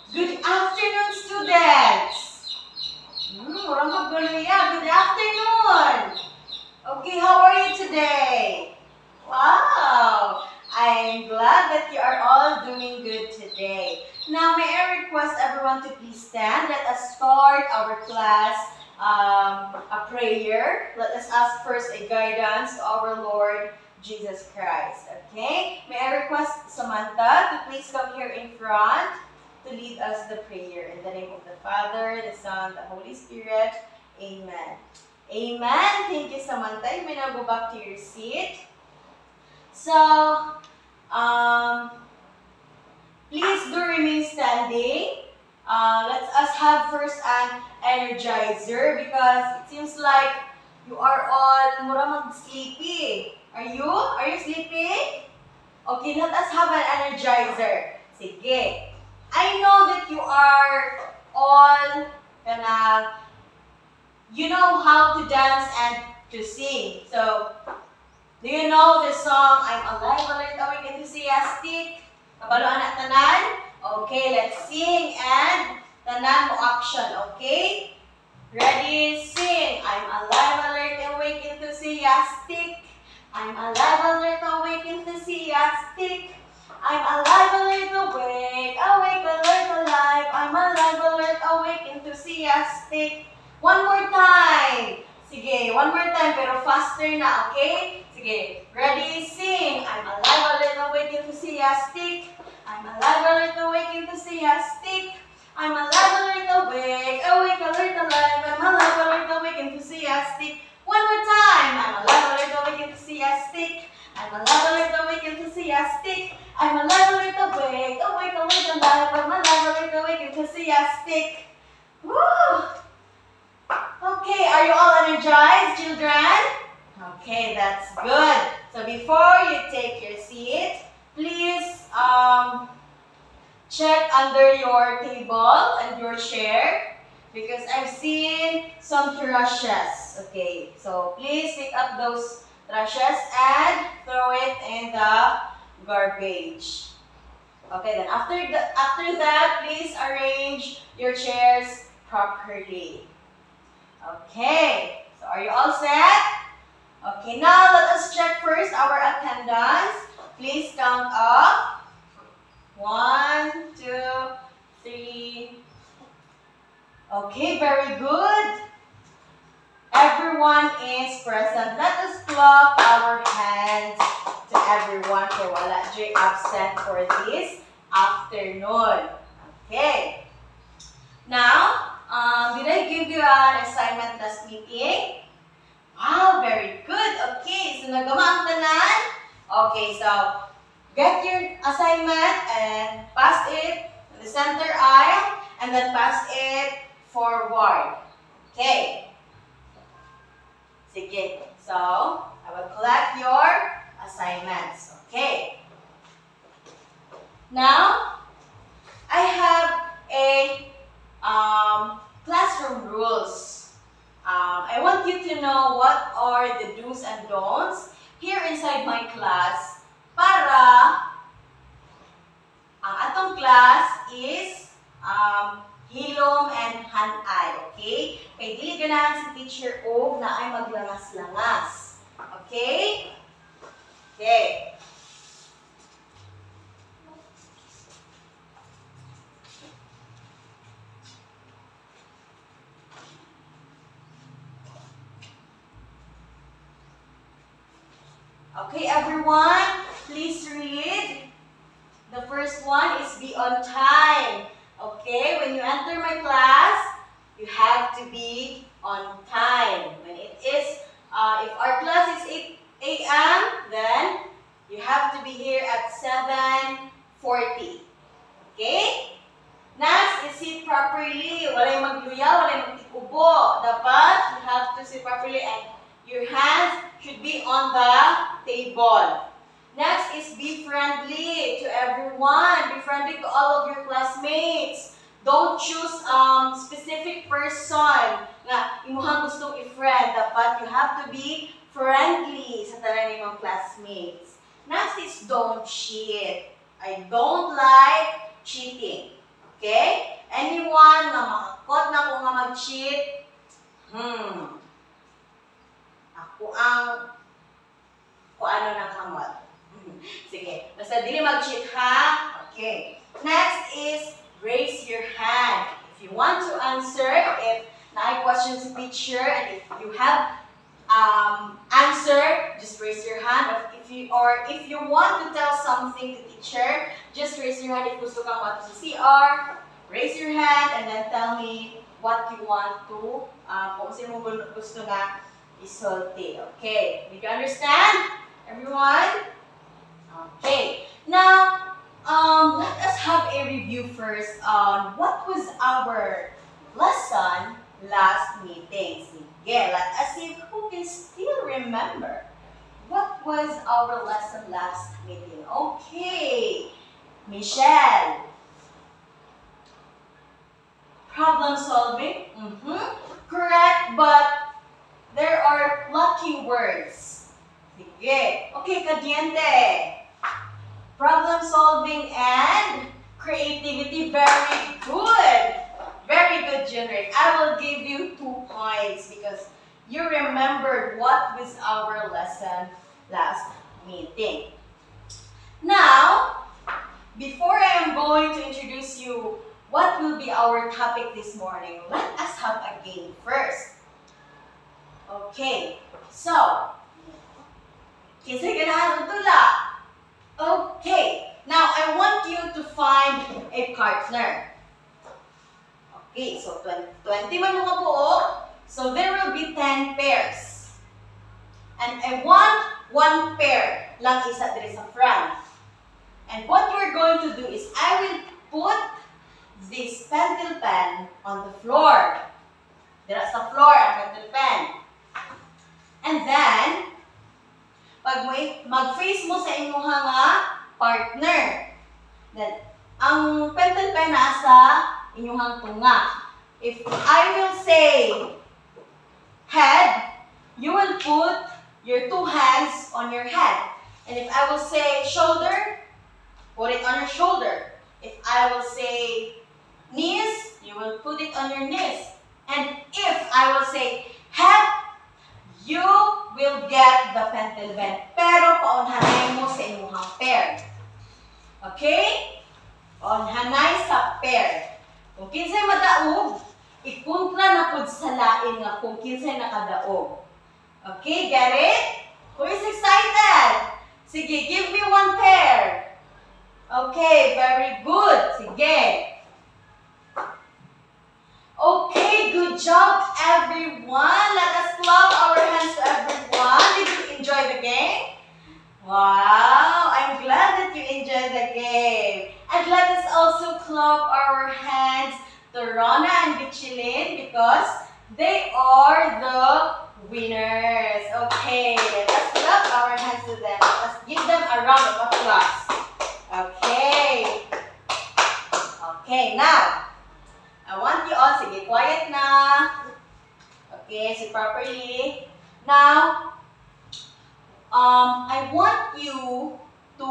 Good afternoon, students. Orang maguluya. Good afternoon. Okay, how are you today? Wow. I'm glad that you are all doing good today. Now, may I request everyone to please stand. Let us start our class a prayer. Let us ask first a guidance to our Lord Jesus Christ. Okay? May I request Samantha to please come here in front to lead us the prayer. In the name of the Father, the Son, the Holy Spirit. Amen. Amen. Thank you, Samantha. You may now go back to your seat. So, please do remain standing. Let us have first an energizer because it seems like you are all mura sleepy. Are you? Are you sleeping? Okay, let us have an energizer. Sige. I know that you are all you know how to dance and to sing. So, do you know the song, I'm alive, alert, awake, enthusiastic? Kabalo anak tanan? Okay, let's sing and tanan mo action, okay? Ready, sing. I'm alive, alert, awake, enthusiastic. I'm alive, alert, awake, enthusiastic. I'm alive, alert, awake, alert, alive. I'm alive, alert, awake, enthusiastic. One more time. Sige, one more time, pero faster na, okay? Sige, ready, sing. I'm alive, alert, awake, enthusiastic. I'm alive, alert, awake, enthusiastic. I'm alive, alert, awake, alert, alive. I'm alive, alert, awake, enthusiastic. One more time. I'm alive, alert, awake, enthusiastic. I'm alive, alert, awake, enthusiastic. I'm alive, alert, awake, alert, alive. I'm alive, alert, awake, enthusiastic. Woo! Okay, are you all energized, children? Okay, that's good. So before you take your seat, please check under your table and your chair because I've seen some trashes. Okay, so please pick up those trashes and throw it in the garbage. Okay, then after that, please arrange your chairs properly. Okay, so are you all set? Okay, now let us check first our attendance. Please count up. 1, 2, 3. Okay, very good. Everyone is present. Let us clap our hands to everyone for wala jay absent for this afternoon. Okay. Now, did I give you an assignment last meeting? Wow, very good. Okay, so nagama ang tanan? Okay, so get your assignment and pass it in the center aisle and then pass it forward. Okay. Sige. So, I will collect your assignments. Okay. Now, I have a classroom rules. I want you to know what are the do's and don'ts here inside my class para ang atong class is hilom and hanay, okay? Kay dili ganahan si teacher og na ay maglangas-langas. Okay? Okay. Okay, everyone, please read. The first one is be on time. Okay, when you enter my class, you have to be on time. When it is, if our class is 8 a.m., then you have to be here at 7:40. Okay? Next is sit properly. Walay magluya, walay magtikubo. Dapat you have to sit properly and your hands should be on the table. Next is be friendly to everyone. Be friendly to all of your classmates. Don't choose specific person na imuhang gustong i-friend. Dapat you have to be friendly sa tanan nimong classmates. Next is don't cheat. I don't like cheating. Okay? Anyone nga makakot na ko nga mag-cheat? Ako ang ano ng kamot. Sige, basta dili mag-cheat ha? Okay. Next is raise your hand. If you want to answer, if na question si teacher, and if you have answer, just raise your hand. If you want to tell something to teacher, just raise your hand. If gusto kang mato sa CR, raise your hand and then tell me what you want to, kung sino mo gusto na isulti. Okay, did you understand, everyone? Okay, now let us have a review first on what was our lesson last meeting. Sige, let us see who can still remember. What was our lesson last meeting? Okay, Michelle. Problem solving? Correct, but there are lucky words. Sige. Okay, Kadiente. Problem solving and creativity. Very good. Very good, Junrick. I will give you 2 points because you remembered what was our lesson last meeting. Now, before I am going to introduce you what will be our topic this morning, let us have a game first. Okay, so, kinsa ganahan ang tula? Okay, now I want you to find a partner. Okay, so 20 man mo kabuo, so there will be 10 pairs. And I want 1 pair lang isa diri sa front. And what we're going to do is I will put this pencil pen on the floor. Dira sa floor ang pencil pen. And then, pag mag-face mo sa inyong nga partner, then ang pencil pen nasa inyong tunga. If I will say head, you will put your 2 hands on your head. And if I will say shoulder, put it on your shoulder. If I will say knees, you will put it on your knees. And if I will say head, you will get the pencil pen. Pero paunhanay mo sa inyong pair. Okay? Paunhanay sa pair. Kung kinsay madaog, ikontra na pud sa lain nga kung kinsay nakadaog. Okay, get it? Who is excited? Sige, give me 1 pair. Okay, very good. Sige. Okay, good job, everyone. Let us clap our hands to everyone. Did you enjoy the game? Wow, I'm glad that you enjoyed the game. And let us also clap our hands to Rona and Bichilin because they are the winners. Okay, let us clap our hands to them. Let's give them a round of applause. Okay. Okay, now, I want you all, sige, quiet na. Okay, sit properly. Now, I want you to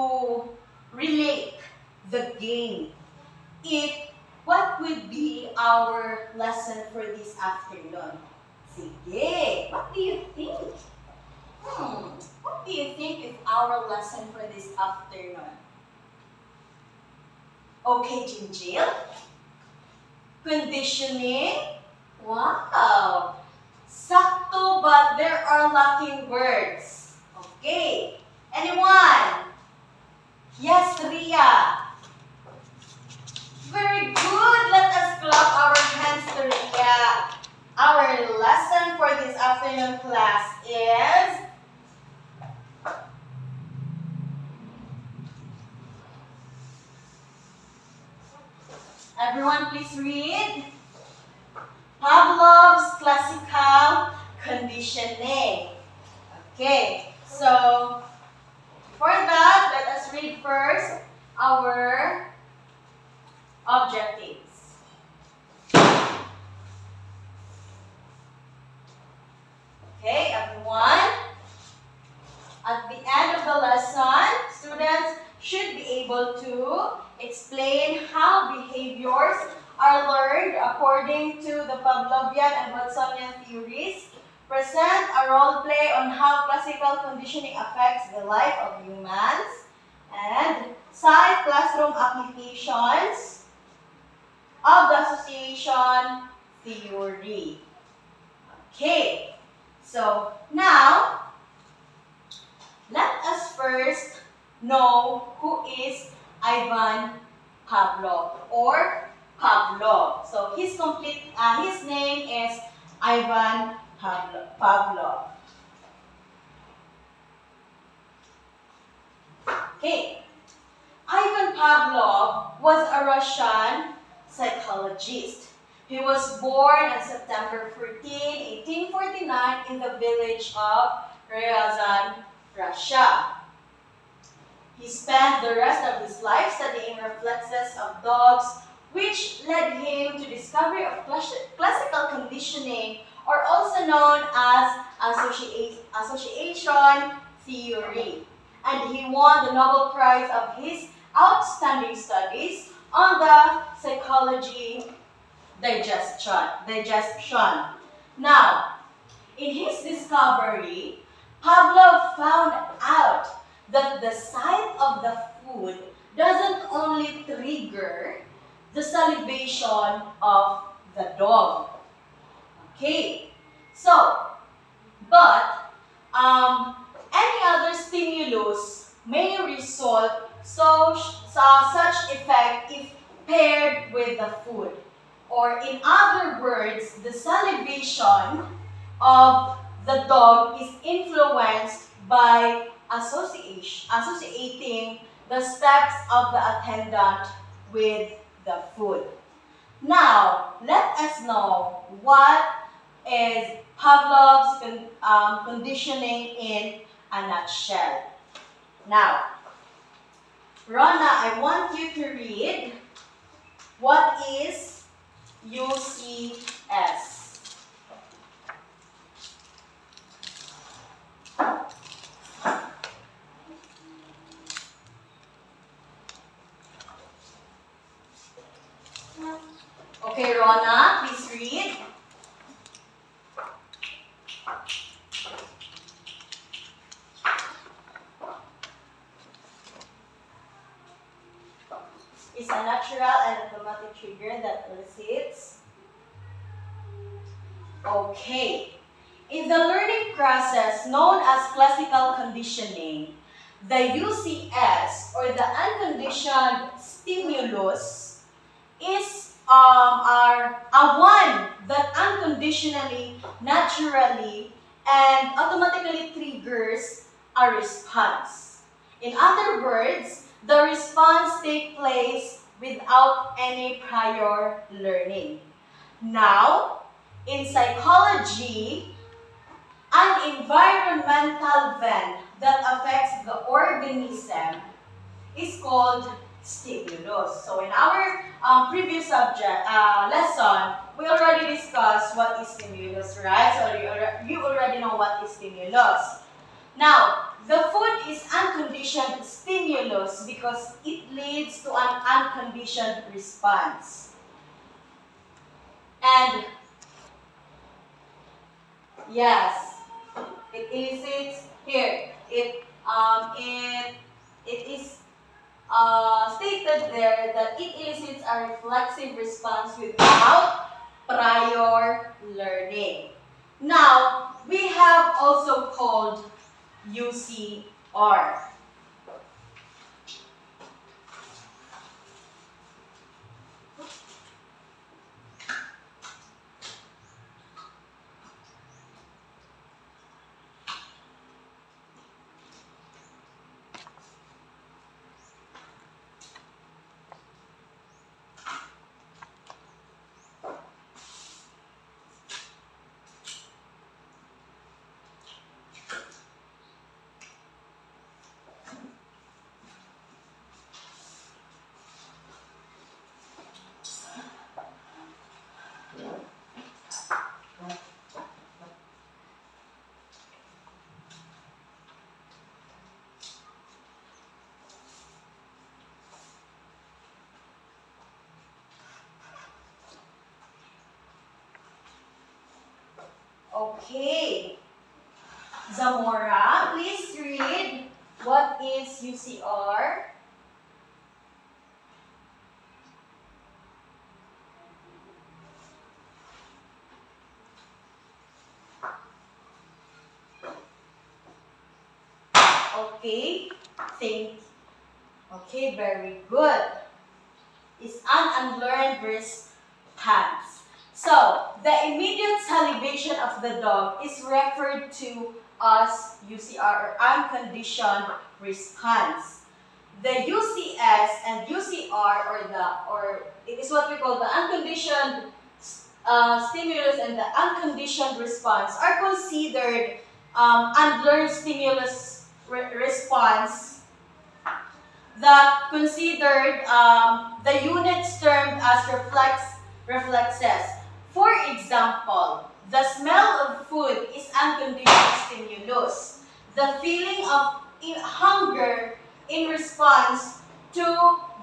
relate the game. What would be our lesson for this afternoon? Sige, what do you think? What do you think is our lesson for this afternoon? Okay, Jinjil. Conditioning. Wow. Sakto, but there are lacking words. Okay. Anyone? Yes, Ria. Very good. Let us clap our hands to Ria. Our lesson for this afternoon class is everyone please read Pavlov's classical conditioning. Okay, so for that, let us read first our objectives. Okay, everyone. At the end of the lesson, students should be able to explain how behaviors are learned according to the Pavlovian and Watsonian theories, present a role play on how classical conditioning affects the life of humans, and cite classroom applications of the association theory. Okay, so now let us first know who is Ivan Pavlov or Pavlov. So his name is Ivan Pavlov. Okay, Ivan Pavlov was a Russian psychologist. He was born on September 14, 1849 in the village of Ryazan, Russia. He spent the rest of his life studying reflexes of dogs, which led him to discovery of classical conditioning, or also known as association theory. And he won the Nobel Prize of his outstanding studies on the psychology digestion. Now, in his discovery, Pavlov found out that the sight of the food doesn't only trigger the salivation of the dog. Okay, so, but any other stimulus may result such effect if paired with the food. Or in other words, the salivation of the dog is influenced by associating the steps of the attendant with the food. Now, let us know what is Pavlov's conditioning in a nutshell. Now, Rona, I want you to read what is UCS. Okay, Rona, please read. Is a natural and automatic trigger that elicits. Okay. In the learning process known as classical conditioning, the UCS or the unconditioned stimulus is one that unconditionally, naturally, and automatically triggers a response. In other words, the response takes place without any prior learning. Now, in psychology, an environmental event that affects the organism is called stimulus. So in our previous lesson, we already discussed what is stimulus, right? So you already know what is stimulus. Now, the food is unconditioned stimulus because it leads to an unconditioned response. And yes, it elicits here. It is stated there that it elicits a reflexive response without prior learning. Now, we have also called UCR. Okay. Zamora, please read what is UCR. Okay, okay, very good. Is an unlearned response. So, the immediate salivation of the dog is referred to as UCR, or unconditioned response. The UCS and UCR, or it is what we call the unconditioned stimulus and the unconditioned response, are considered unlearned stimulus response that considered the units termed as reflexes. For example, the smell of food is unconditioned stimulus. The feeling of hunger in response to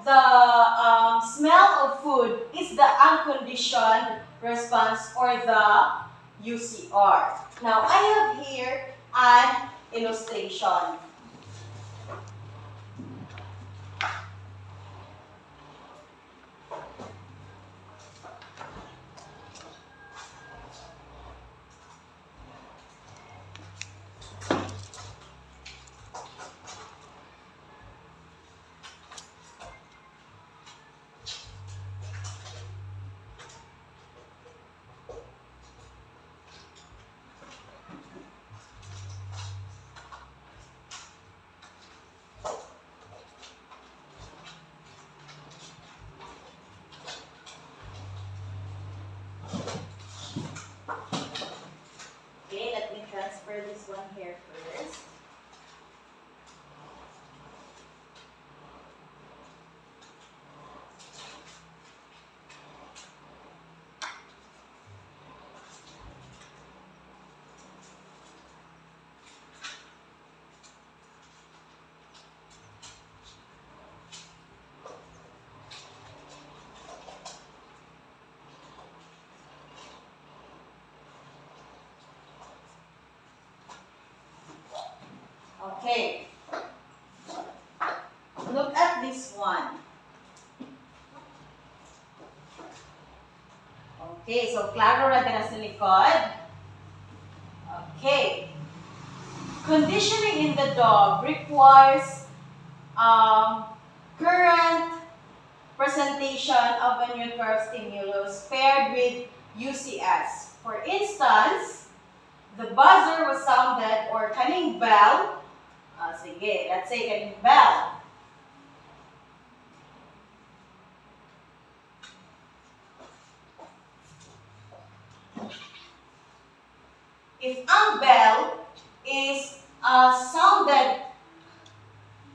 the smell of food is the unconditioned response, or the UCR. Now, I have here an illustration. Transfer this one here first. Okay, look at this one. Okay, so klaro na din sa likod. Okay. Conditioning in the dog requires current presentation of a neutral stimulus paired with UCS. For instance, the buzzer was sounded, or kaning bell. Sige, let's say kaning bell. If ang bell is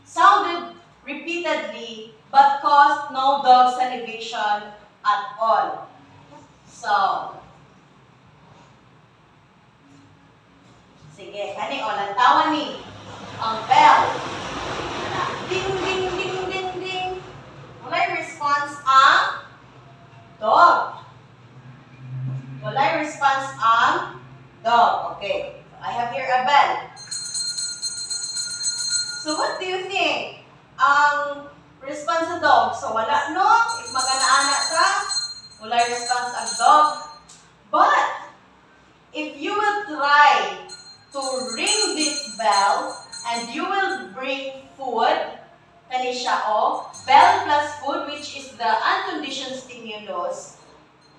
sounded repeatedly but caused no dog salivation at all. So, sige, kani lantawan ni ang bell. Ding, ding, ding, ding, ding. Walay response ang dog. Walay response ang dog. Okay. I have here a bell. So what do you think? Ang response sa dog. So wala no? If maganaana ka, walay response ang dog. But if you will try to ring this bell and you will bring food, kani siya o, bell plus food, which is the unconditioned stimulus,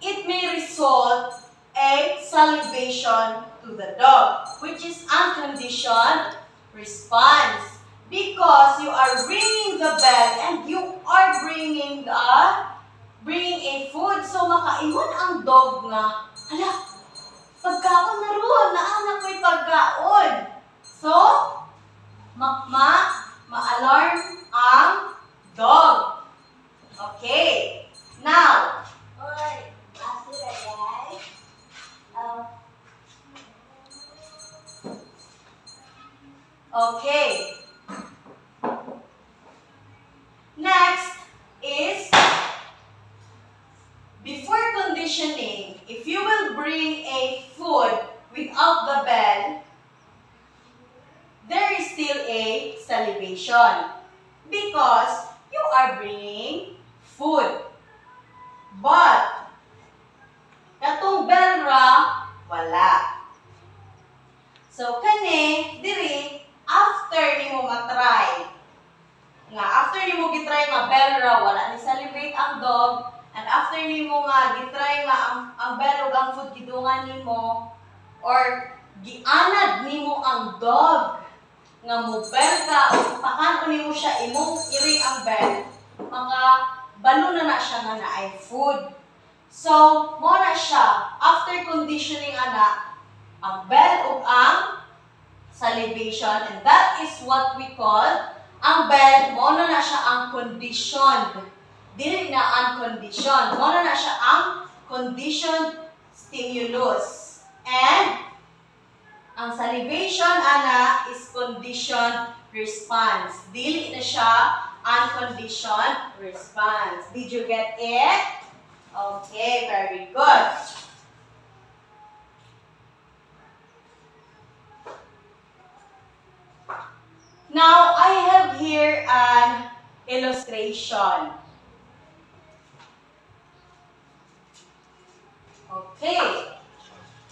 it may result a salivation to the dog, which is unconditioned response. Because you are ringing the bell and you are bringing a food. So makaiwan ang dog nga, hala, pagkaon na ron, naanak ko'y pagkaon. So, ma-alarm ang dog. Okay. Now, okay. Next is, before conditioning, if you will bring a food without without the bell, there is still a salivation because you are bringing food. But, katong bell ra, wala. So, kani, diri, after nimo matry, after nimo gitry nga bell ra, wala ni salivate ang dog, and after nimo nga gitry nga ang bell ug ang food gidungan nimo, or gianad nimo ang dog nga mobel ka o pakan nimo siya imong iri ang bell, maka balo na siya nga naay food. So, mo na siya after conditioning ana ang bell ug ang salivation, and that is what we call ang bell. Mo na siya ang conditioned, dili na unconditioned. Mo na siya ang conditioned stimulus, and ang salivation ana is conditioned response. Dili na siya unconditioned response. Did you get it? Okay, very good. Now, I have here an illustration. Okay.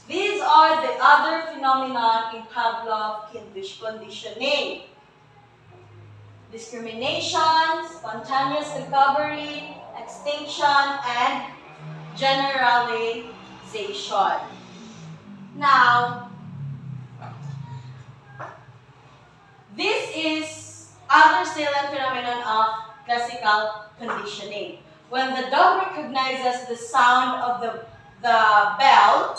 These are the other phenomena in Pavlov conditioning. Discrimination, spontaneous recovery, extinction, and generalization. Now, this is other salient phenomenon of classical conditioning. When the dog recognizes the sound of the bell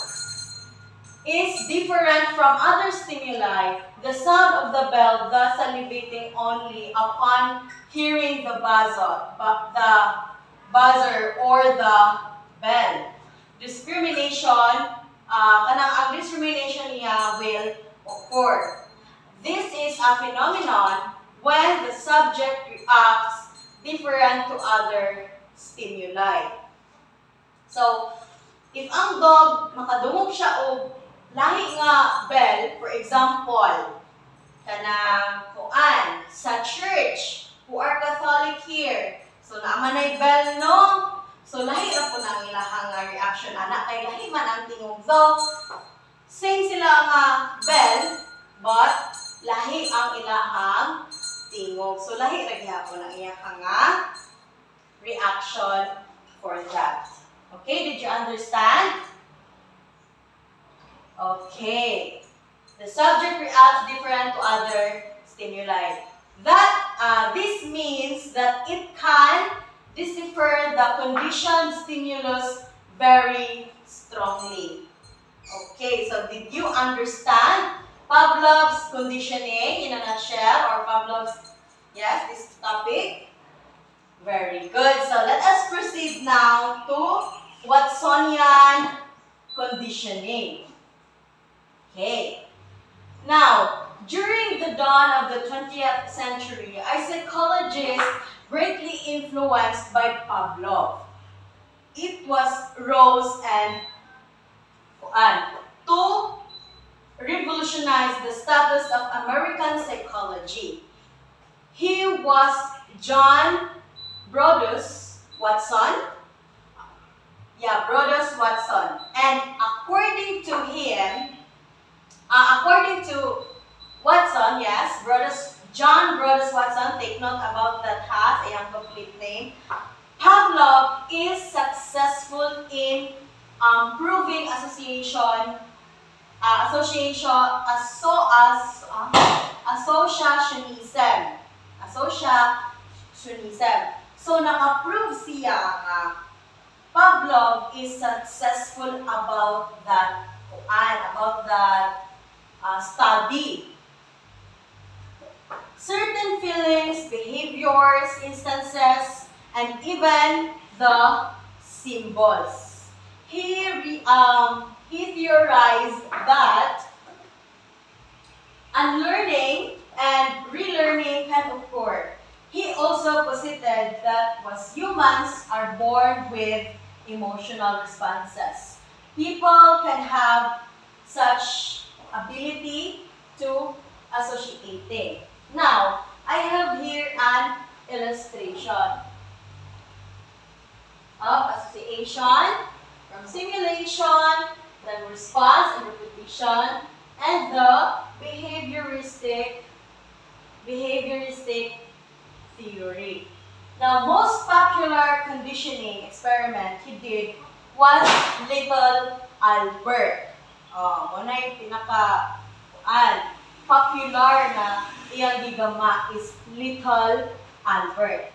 is different from other stimuli, the sound of the bell thus salivating only upon hearing the buzzer or the bell. Discrimination, ang discrimination niya will occur. This is a phenomenon when the subject reacts different to other stimuli. So, if ang dog makadungog siya og lahi nga bell, for example, kanang kuan sa church, who are Catholic here, so naaman ay bell, no? So lahi ra po nang ilahang reaction ana kay lahi man ang tingog dog. Same sila nga bell, but lahi ang ilahang tingog. So lahi ra gyapon ang iyang nga reaction for that. Okay, did you understand? Okay. The subject reacts different to other stimuli. This means that it can decipher the conditioned stimulus very strongly. Okay, so did you understand Pavlov's conditioning in a nutshell, or Pavlov's, yes, this topic? Very good. So let us proceed now to Watsonian conditioning. Okay. Now, during the dawn of the 20th century, a psychologist greatly influenced by Pavlov. It was Rose and to revolutionize the status of American psychology. He was John Brodus Watson. Yeah, Brodus Watson. And according to him, according to Watson, yes, John Brodus Watson, take note about that has a complete name. Pavlov is successful in proving associationism. So naka-prove siya nga Pavlov is successful about that study. Certain feelings, behaviors, instances, and even the symbols. He theorized that unlearning and relearning can occur. He also posited that humans are born with emotional responses. People can have such ability to associating. Now, I have here an illustration of association from simulation, then response and repetition, and the behavioristic theory. The most popular conditioning experiment he did was Little Albert. Muna yung popular na iyang gigama is Little Albert.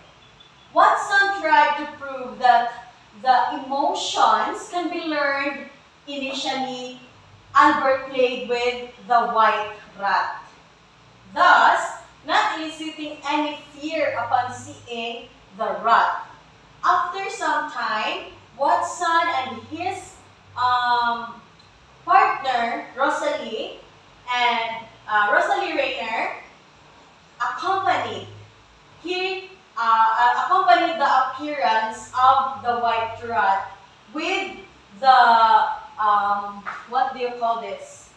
Watson tried to prove that the emotions can be learned initially. Albert played with the white rat, thus not eliciting any fear upon seeing the rat. After some time, Watson and his partner, Rosalie Rayner, accompanied the appearance of the white rat with the, what do you call this?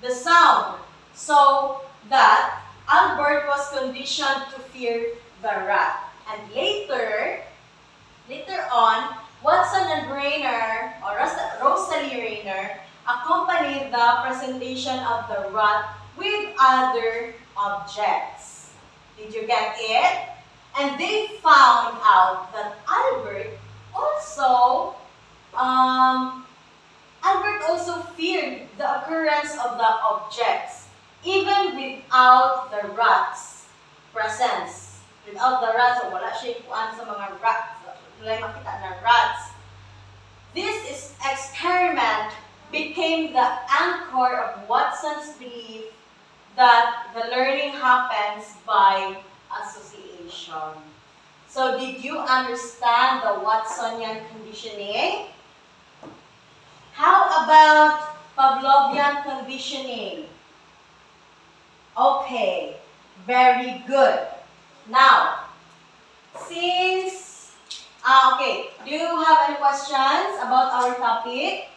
The sound. So that Albert was conditioned to fear the rat. And later on, Watson and Rayner, or Rosalie Rayner, accompanied the presentation of the rat with other objects. Did you get it? And they found out that Albert also feared the occurrence of the objects, even without the rat's presence. Without the rats, so wala siya ikuan sa mga rats. Wala makita na rats. This experiment became the anchor of Watson's belief that the learning happens by association. So, did you understand the Watsonian conditioning? How about Pavlovian conditioning? Okay, very good. Now, since, okay, do you have any questions about our topic?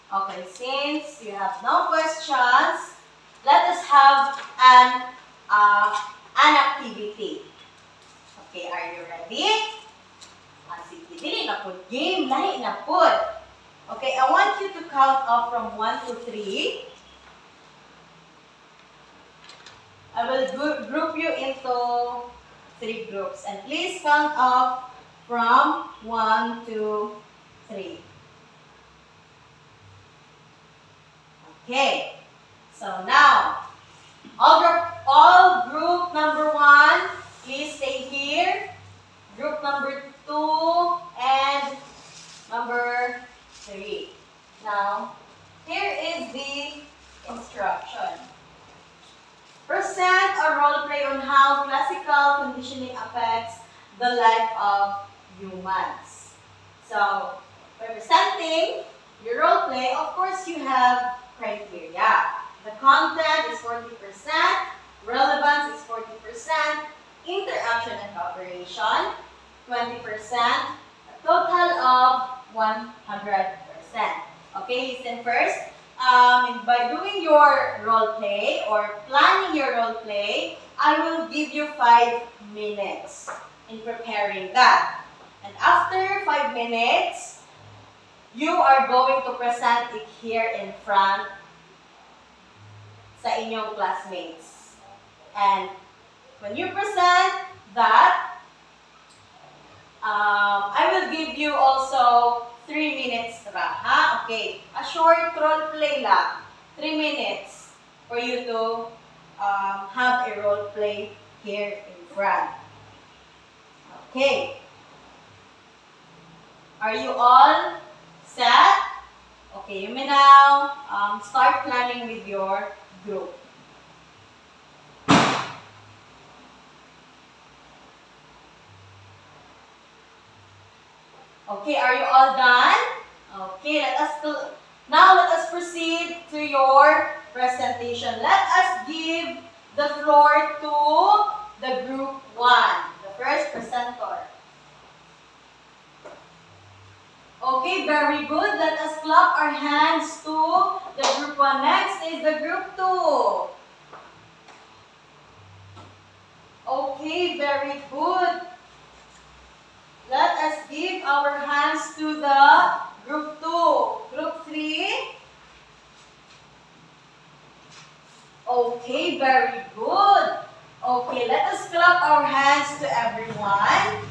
Okay, since you have no questions, let us have an activity. Okay, are you ready? Sige, dili na po. Game, lahi na po. Okay, I want you to count off from 1 to 3. I will group you into 3 groups. And please count off from 1 to 3. Okay. So now, all group number 1, please stay here. Group number 2 and number 3. Now, here is the instruction. Present a role play on how classical conditioning affects the life of humans. So, by presenting your role play, of course you have criteria. The content is 40%, relevance is 40%, interaction and cooperation 20%, a total of 100%. Okay, listen first. By doing your role play or planning your role play, I will give you 5 minutes in preparing that. And after 5 minutes, you are going to present it here in front sa inyong classmates. And when you present that, I will give you also 3 minutes ra, ha? Okay, a short role play lang. 3 minutes for you to have a role play here in front. Okay. Are you all set? Okay, you may now start planning with your group. Okay, are you all done? Okay, now let us proceed to your presentation. Let us give the floor to the group 1, the first presenter. Okay, very good. Let us clap our hands to the group 1. Next is the group 2. Okay, very good. Let us give our hands to the group 2. Group 3. Okay, very good. Okay, let us clap our hands to everyone.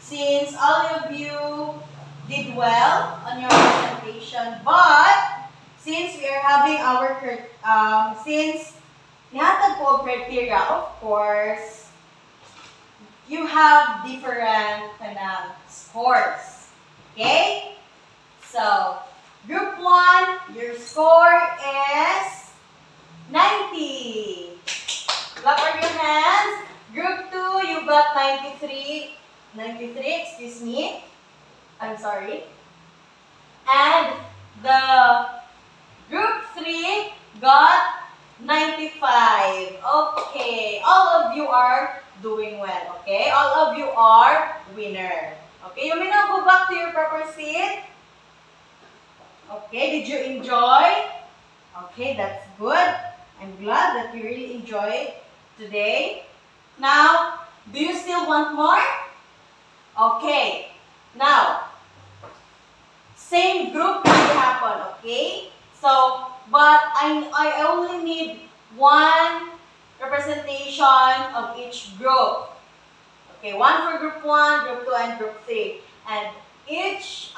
Since all of you did well on your presentation, but since we are having our, since nihatag po criteria, of course, you have different scores. Okay? So, group 1, your score is 90. Clap for your hands. Group 2, you got 93, excuse me. I'm sorry. And the group 3 got 95. Okay, all of you are doing well. Okay, all of you are winner. Okay, you may now go back to your proper seat. Okay, did you enjoy? Okay, that's good. I'm glad that you really enjoyed today. Now, do you still want more? Okay, now, same group will happen, okay? So, but I only need one representation of each group. Okay, one for group 1, group 2, and group 3. And each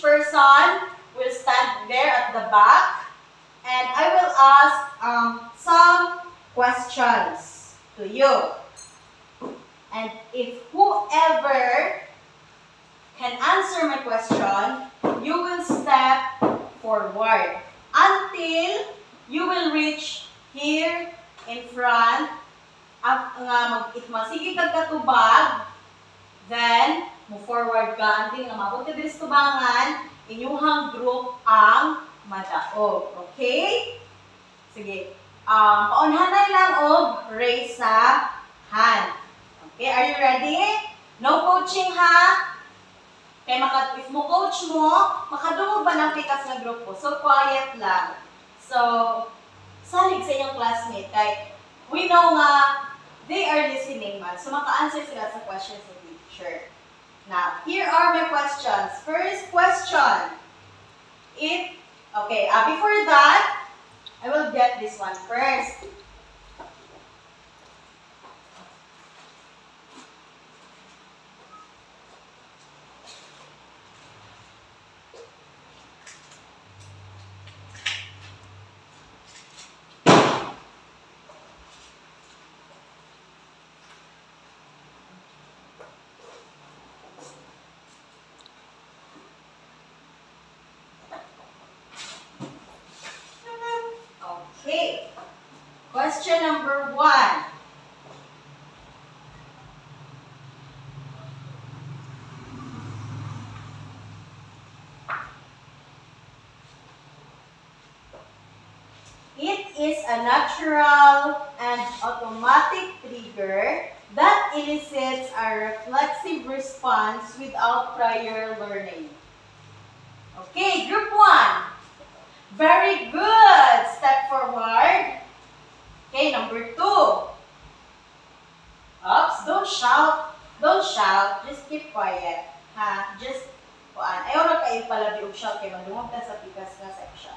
person will stand there at the back, and I will ask some questions to you. And if whoever can answer my question, you will step forward until you will reach here in front. If masigit ang katubag, then move forward ka until nga mabot ka diri sa tubangan, inyuhang group ang madaog. Okay? Sige. Paunhanay lang og raise sa hand. Okay, are you ready? No coaching ha? Kaya if mo coach mo, makadungog ba ng pikas na grupo? So, quiet lang. So, salig sa inyong classmate. Kaya, we know nga, they are listening man. So, maka-answer sila sa questions of the teacher. Now, here are my questions. First question. Before that, I will get this one first. Okay, question number 1. It is a natural and automatic trigger that elicits a reflexive response without prior learning. Okay, group 1. Very good. Step forward. Okay, number 2. Oops, don't shout. Don't shout. Just keep quiet. Ha? Just, ayaw na kayo pala di shout kayo. Magdungog ka sa pikas na section.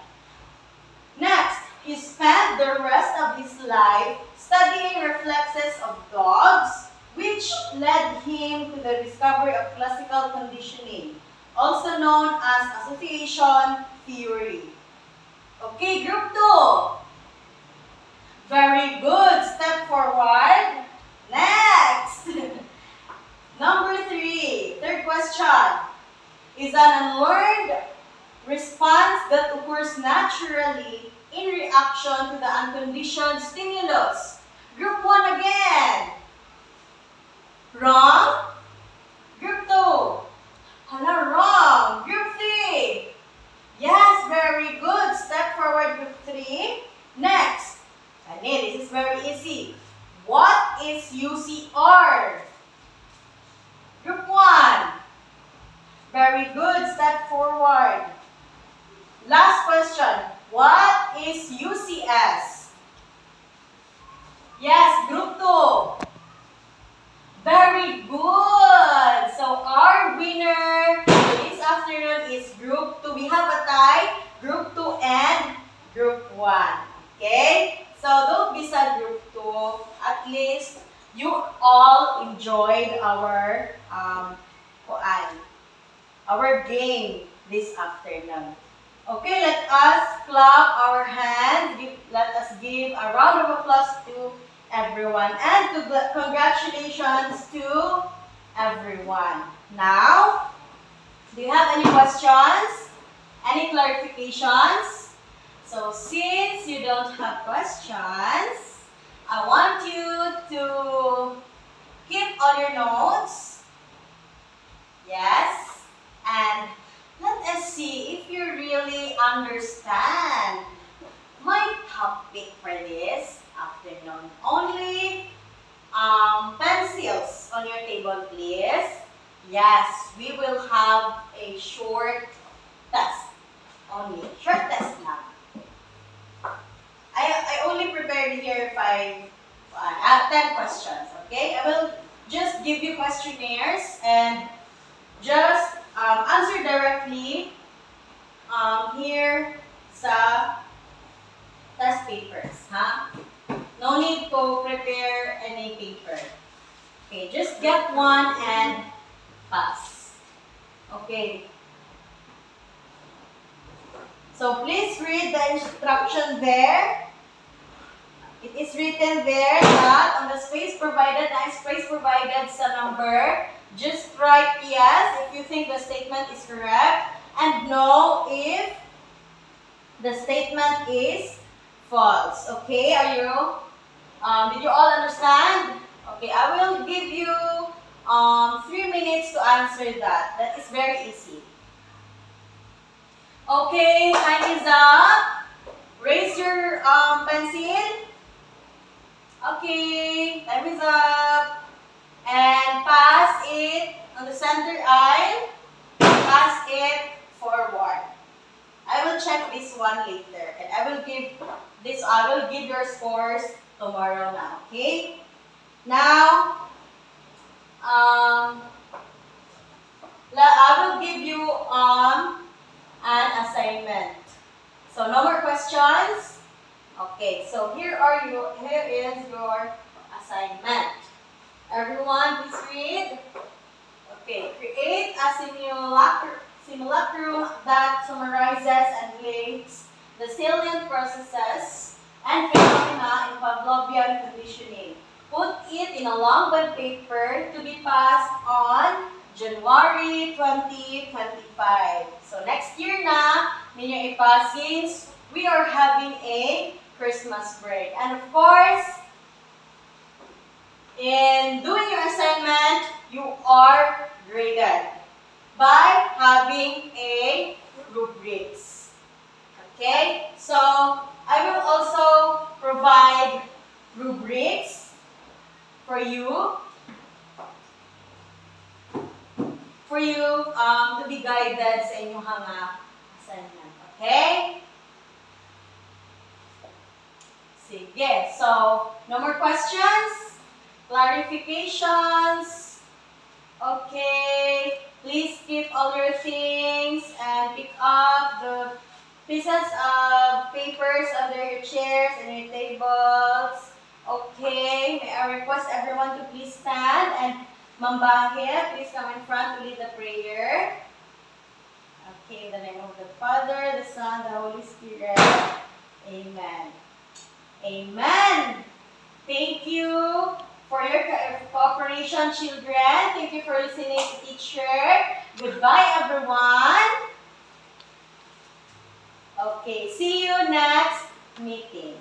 Next, he spent the rest of his life studying reflexes of dogs, which led him to the discovery of classical conditioning, also known as association theory. Okay, group 2. Very good. Step forward. Next. Number 3. Third question. Is an unlearned response that occurs naturally in reaction to the unconditioned stimulus. Group 1 again. Wrong. Group 2. Hala, wrong. Group 3. Yes, very good. Step forward, group 3. Next. This is very easy. What is UCR? Group 1. Very good. Step forward. Last question. What is UCS? Yes, group 2. Very good. So our winner this afternoon is group 2. We have a tie. Group 2 and group 1. Okay? So don't be sad, group 2. At least you all enjoyed our game this afternoon. Okay, let us clap our hands. Let us give a round of applause to everyone. And congratulations to everyone. Now, do you have any questions? Any clarifications? So, since you don't have questions, I want you to keep all your notes. Yes. And let us see if you really understand my topic for this afternoon. Only pencils on your table, please. Yes, we will have a short test. Only short test now. I only prepared here 10 questions. Okay, I will just give you questionnaires and just answer directly here sa test papers, ha? No need to prepare any paper. Okay, just get one and pass. Okay. So please read the instruction there. It is written there that on the space provided, sa number, just write yes if you think the statement is correct and no if the statement is false. Okay, did you all understand? Okay, I will give you 3 minutes to answer that. That is very easy. Okay, time is up. Raise your pencil. Okay, time is up. And pass it on the center aisle. Pass it forward. I will check this one later. And I will give your scores tomorrow now. Okay? Now, I will give you an assignment. So no more questions. Okay, so here is your assignment. Everyone, please read. Okay, create a simulacrum that summarizes and links the salient processes and phenomena in Pavlovian conditioning. Put it in a long bond paper to be passed on January 2025. So next year na, ninyo ipass since we are having a Christmas break. And of course, in doing your assignment, you are graded by having a rubrics. Okay? So, I will also provide rubrics for you to be guided sa inyong assignment. Okay? Sige. So, no more questions? Clarifications? Okay. Please keep all your things and pick up the pieces of papers under your chairs and your tables. Okay. May I request everyone to please stand and Ma'am Bahe, please come in front to lead the prayer. Okay, in the name of the Father, the Son, the Holy Spirit. Amen. Amen. Thank you for your cooperation, children. Thank you for listening to teacher. Goodbye, everyone. Okay, see you next meeting.